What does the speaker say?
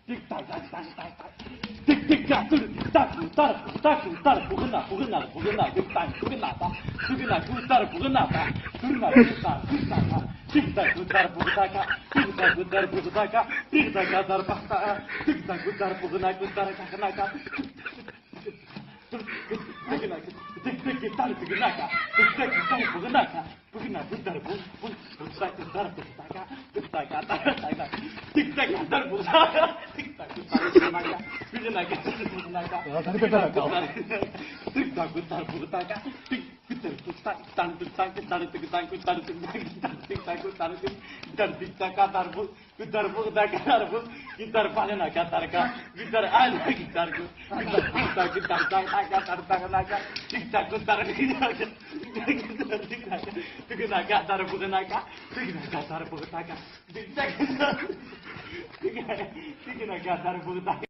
tik tak tak tak tak tak. Tik tik tak tak tak tak tak tak buguna buguna buguna tik tak buguna tak buguna tak buguna tak buguna tak tik tak tak buguna tak tik tak tak buguna tak tik tak tak basta tik tak tak buguna tak kana ka buguna tik tik tak buguna ka tik tak tak buguna ka buguna tak buguna tak tak 틱탁 안다를 보자. 틱탁 나가. 그게 나가. 나가. 다리 뺐다 나가. 틱탁 그따를 보다가 틱 그때 틱탁 틱탁 그따를 틱탁 그따를 틱탁 그따를 틱탁 까다를 보 그따를 보다가 까다를 기타를 빠져 나가 따라가 기타를 안 기타를 틱탁 까다를 나가 틱탁 그따를 그게 나가 따라 보고 나가 그게 나가 따라 보고 나가 틱탁 그게 나가 따라 보고 나가